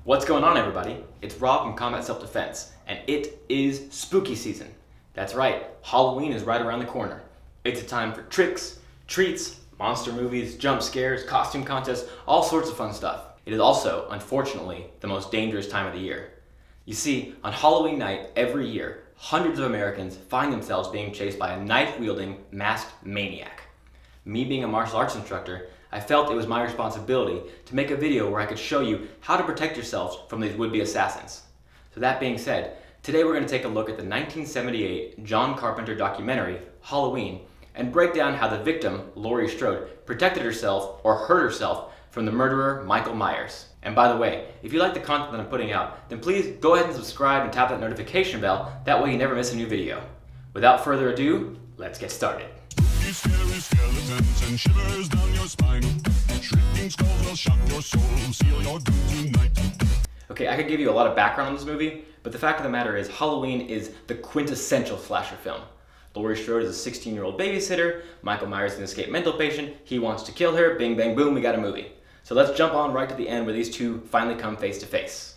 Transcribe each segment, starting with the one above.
What's going on, everybody? It's Rob from Combat Self-Defense, and it is spooky season. That's right, Halloween is right around the corner. It's a time for tricks, treats, monster movies, jump scares, costume contests, all sorts of fun stuff. It is also, unfortunately, the most dangerous time of the year. You see, on Halloween night every year, hundreds of Americans find themselves being chased by a knife-wielding, masked maniac. Me being a martial arts instructor, I felt it was my responsibility to make a video where I could show you how to protect yourselves from these would-be assassins. So that being said, today we're going to take a look at the 1978 John Carpenter documentary, Halloween, and break down how the victim, Laurie Strode, protected herself or hurt herself from the murderer, Michael Myers. And by the way, if you like the content that I'm putting out, then please go ahead and subscribe and tap that notification bell, that way you never miss a new video. Without further ado, let's get started. Scary skeletons and shivers down your spine. Shrieking skulls will shock your soul, seal your doom tonight. Okay, I could give you a lot of background on this movie, but the fact of the matter is Halloween is the quintessential slasher film. Laurie Strode is a 16-year-old babysitter, Michael Myers is an escaped mental patient, he wants to kill her, bing bang boom, we got a movie. So let's jump on right to the end where these two finally come face to face.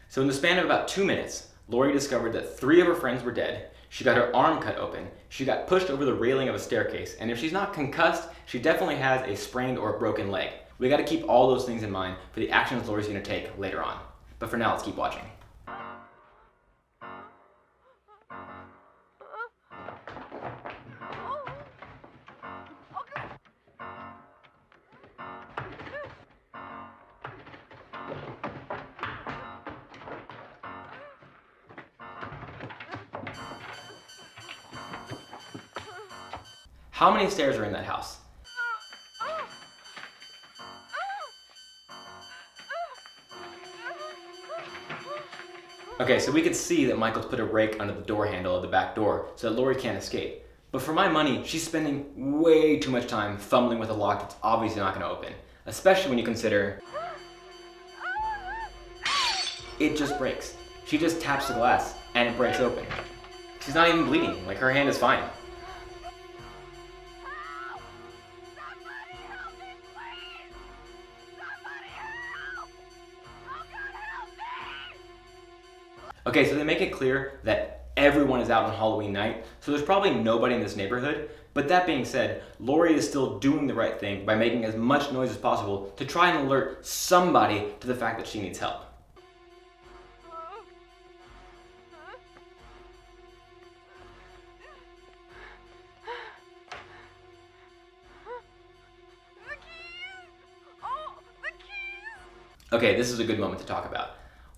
So in the span of about 2 minutes, Laurie discovered that 3 of her friends were dead, she got her arm cut open, she got pushed over the railing of a staircase, and if she's not concussed, she definitely has a sprained or broken leg. We gotta keep all those things in mind for the actions Laurie's gonna take later on. But for now, let's keep watching. How many stairs are in that house? Okay, so we can see that Michael's put a rake under the door handle of the back door so that Laurie can't escape. But for my money, she's spending way too much time fumbling with a lock that's obviously not going to open. Especially when you consider it just breaks. She just taps the glass and it breaks open. She's not even bleeding, like her hand is fine. Okay, so they make it clear that everyone is out on Halloween night, so there's probably nobody in this neighborhood. But that being said, Laurie is still doing the right thing by making as much noise as possible to try and alert somebody to the fact that she needs help. Okay, this is a good moment to talk about.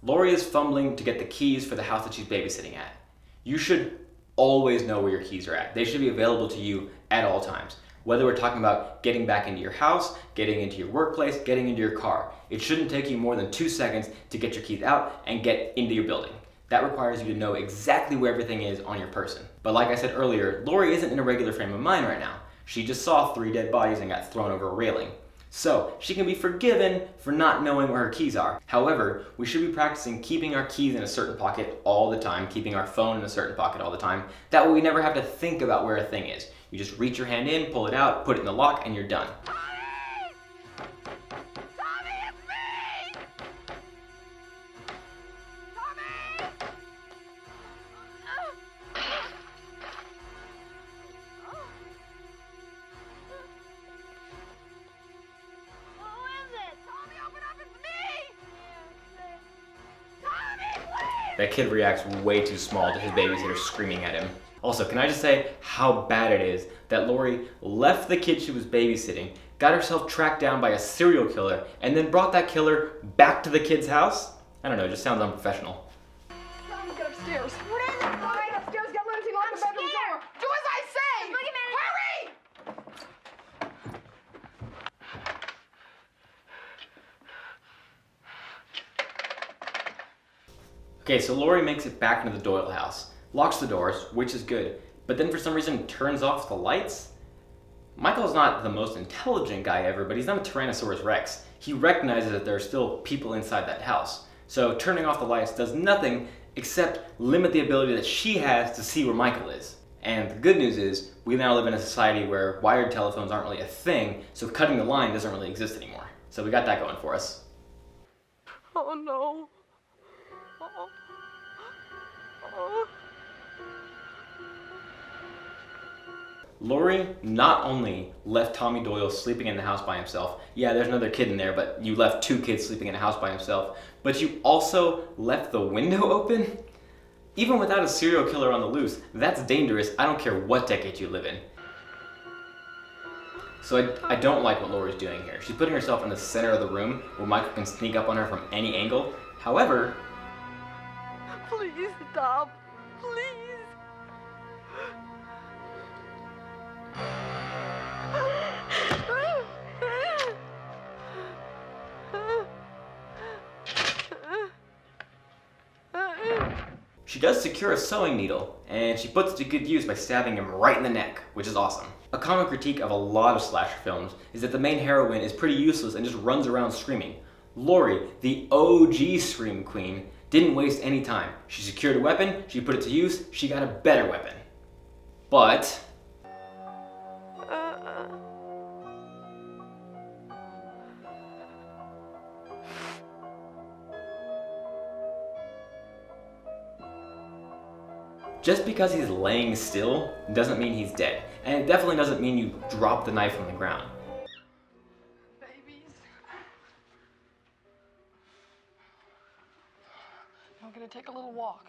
Laurie is fumbling to get the keys for the house that she's babysitting at. You should always know where your keys are at. They should be available to you at all times. Whether we're talking about getting back into your house, getting into your workplace, getting into your car. It shouldn't take you more than 2 seconds to get your keys out and get into your building. That requires you to know exactly where everything is on your person. But like I said earlier, Laurie isn't in a regular frame of mind right now. She just saw 3 dead bodies and got thrown over a railing. So she can be forgiven for not knowing where her keys are. However, we should be practicing keeping our keys in a certain pocket all the time, keeping our phone in a certain pocket all the time. That way we never have to think about where a thing is. You just reach your hand in, pull it out, put it in the lock, and you're done. That kid reacts way too small to his babysitter screaming at him. Also, can I just say how bad it is that Lori left the kid she was babysitting, got herself tracked down by a serial killer, and then brought that killer back to the kid's house? I don't know, it just sounds unprofessional. Tommy, get upstairs. What is it? All right, upstairs, get Lindsay, lock the bedroom door. Do as I say! Hurry! Okay, so Lori makes it back into the Doyle house, locks the doors, which is good, but then for some reason turns off the lights? Michael's not the most intelligent guy ever, but he's not a Tyrannosaurus Rex. He recognizes that there are still people inside that house. So turning off the lights does nothing except limit the ability that she has to see where Michael is. And the good news is, we now live in a society where wired telephones aren't really a thing, so cutting the line doesn't really exist anymore. So we got that going for us. Oh no. Oh. Oh. Lori not only left Tommy Doyle sleeping in the house by himself, yeah, there's another kid in there, but you left two kids sleeping in a house by himself, but you also left the window open? Even without a serial killer on the loose, that's dangerous. I don't care what decade you live in. So I don't like what Lori's doing here. She's putting herself in the center of the room where Michael can sneak up on her from any angle. However, Please stop. Please. she does secure a sewing needle, and she puts it to good use by stabbing him right in the neck, which is awesome. A common critique of a lot of slasher films is that the main heroine is pretty useless and just runs around screaming. Lori, the OG Scream Queen, didn't waste any time. She secured a weapon, she put it to use, she got a better weapon. But just because he's laying still doesn't mean he's dead. And it definitely doesn't mean you drop the knife on the ground. Babies. I'm gonna take a little walk.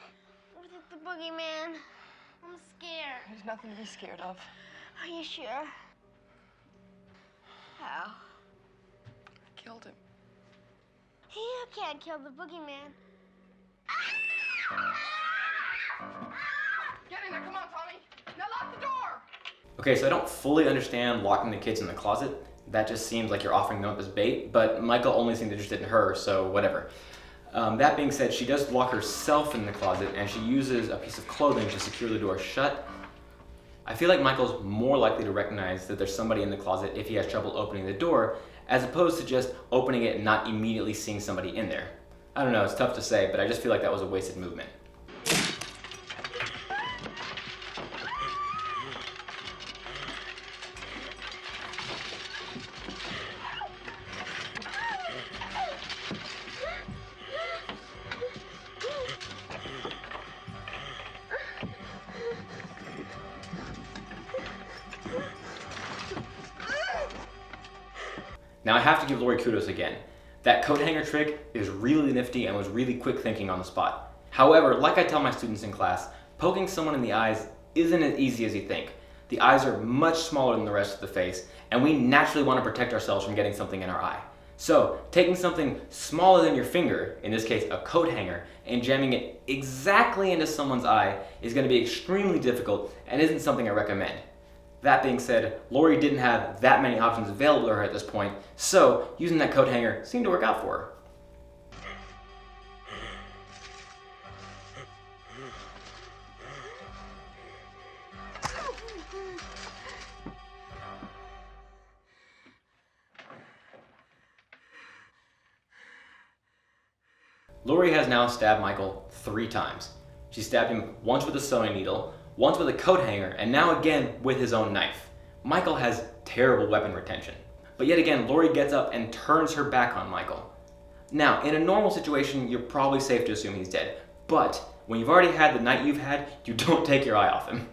What is the boogeyman? I'm scared. There's nothing to be scared of. Are you sure? How? I killed him. You can't kill the boogeyman. Get in there, come on, Tommy. Now lock the door. Okay, so I don't fully understand locking the kids in the closet. That just seems like you're offering them up as bait, but Michael only seemed interested in her, so whatever. That being said, she does lock herself in the closet, and she uses a piece of clothing to secure the door shut. I feel like Michael's more likely to recognize that there's somebody in the closet if he has trouble opening the door, as opposed to just opening it and not immediately seeing somebody in there. I don't know, it's tough to say, but I just feel like that was a wasted movement. Now I have to give Lori kudos again. That coat hanger trick is really nifty and was really quick thinking on the spot. However, like I tell my students in class, poking someone in the eyes isn't as easy as you think. The eyes are much smaller than the rest of the face, and we naturally want to protect ourselves from getting something in our eye. So, taking something smaller than your finger, in this case a coat hanger, and jamming it exactly into someone's eye is going to be extremely difficult and isn't something I recommend. That being said, Lori didn't have that many options available to her at this point, so using that coat hanger seemed to work out for her. Lori has now stabbed Michael 3 times. She stabbed him once with a sewing needle, once with a coat hanger, and now again with his own knife. Michael has terrible weapon retention. But yet again, Laurie gets up and turns her back on Michael. Now, in a normal situation, you're probably safe to assume he's dead. But when you've already had the night you've had, you don't take your eye off him.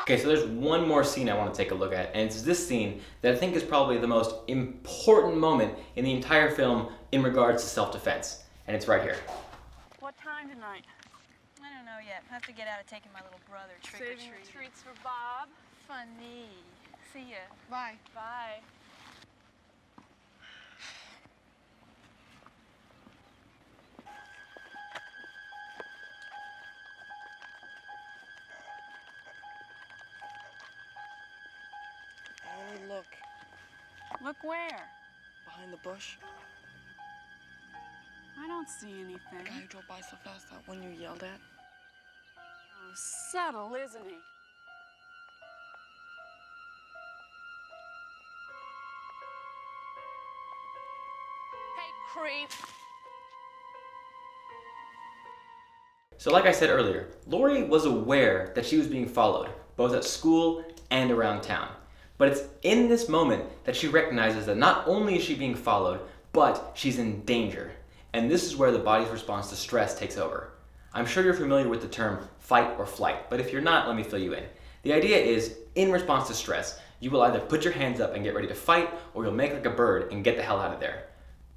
Okay, so there's one more scene I want to take a look at, and it's this scene that I think is probably the most important moment in the entire film in regards to self-defense, and it's right here. What time tonight? I don't know yet. I have to get out of taking my little brother Saving trick-or-treating. treats for Bob. Funny. See ya. Bye. Bye. Only look Look where? behind the bush. I don't see The anything. guy who drove by so fast, that one you yelled at. Oh, subtle, isn't he? Hey, creep. So like I said earlier, Laurie was aware that she was being followed, both at school and around town. But it's in this moment that she recognizes that not only is she being followed, but she's in danger. And this is where the body's response to stress takes over. I'm sure you're familiar with the term fight or flight, but if you're not, let me fill you in. The idea is, in response to stress, you will either put your hands up and get ready to fight, or you'll make like a bird and get the hell out of there.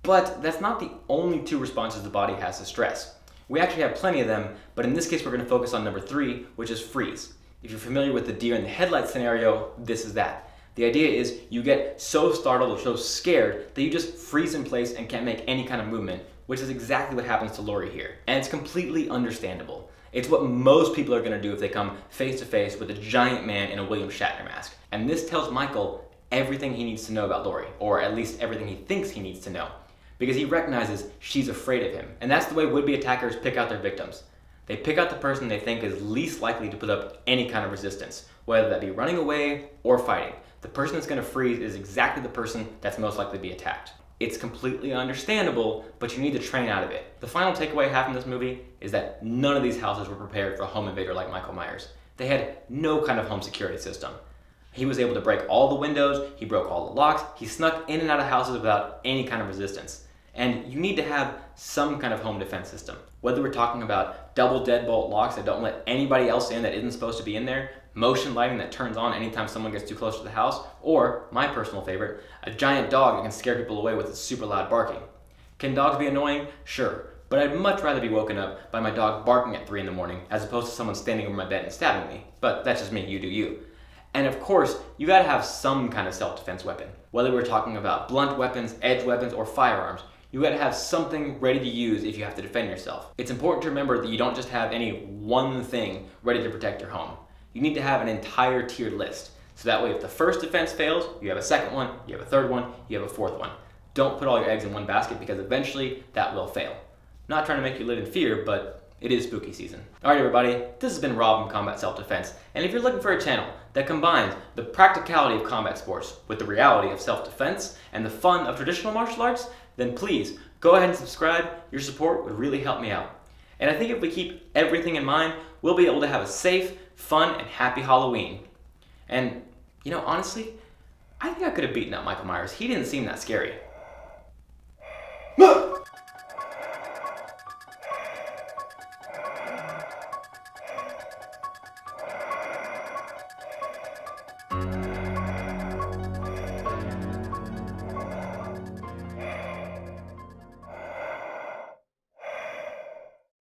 But that's not the only two responses the body has to stress. We actually have plenty of them, but in this case we're going to focus on number 3, which is freeze. If you're familiar with the deer in the headlights scenario, this is that. The idea is you get so startled or so scared that you just freeze in place and can't make any kind of movement, which is exactly what happens to Laurie here. And it's completely understandable. It's what most people are going to do if they come face to face with a giant man in a William Shatner mask. And this tells Michael everything he needs to know about Laurie, or at least everything he thinks he needs to know, because he recognizes she's afraid of him. And that's the way would-be attackers pick out their victims. They pick out the person they think is least likely to put up any kind of resistance, whether that be running away or fighting. The person that's going to freeze is exactly the person that's most likely to be attacked. It's completely understandable, but you need to train out of it. The final takeaway I have from this movie is that none of these houses were prepared for a home invader like Michael Myers. They had no kind of home security system. He was able to break all the windows, he broke all the locks, he snuck in and out of houses without any kind of resistance. And you need to have some kind of home defense system. Whether we're talking about double deadbolt locks that don't let anybody else in that isn't supposed to be in there, motion lighting that turns on anytime someone gets too close to the house, or, my personal favorite, a giant dog that can scare people away with its super loud barking. Can dogs be annoying? Sure. But I'd much rather be woken up by my dog barking at 3 in the morning as opposed to someone standing over my bed and stabbing me. But that's just me, you do you. And of course, you gotta have some kind of self-defense weapon. Whether we're talking about blunt weapons, edge weapons, or firearms, you gotta have something ready to use if you have to defend yourself. It's important to remember that you don't just have any one thing ready to protect your home. You need to have an entire tiered list. So that way if the first defense fails, you have a second one, you have a third one, you have a fourth one. Don't put all your eggs in one basket because eventually that will fail. Not trying to make you live in fear, but it is spooky season. Alright everybody, this has been Rob from Combat Self-Defense, and if you're looking for a channel that combines the practicality of combat sports with the reality of self-defense and the fun of traditional martial arts, then please go ahead and subscribe. Your support would really help me out. And I think if we keep everything in mind, we'll be able to have a safe, fun, and happy Halloween. And, you know, honestly, I think I could have beaten up Michael Myers. He didn't seem that scary.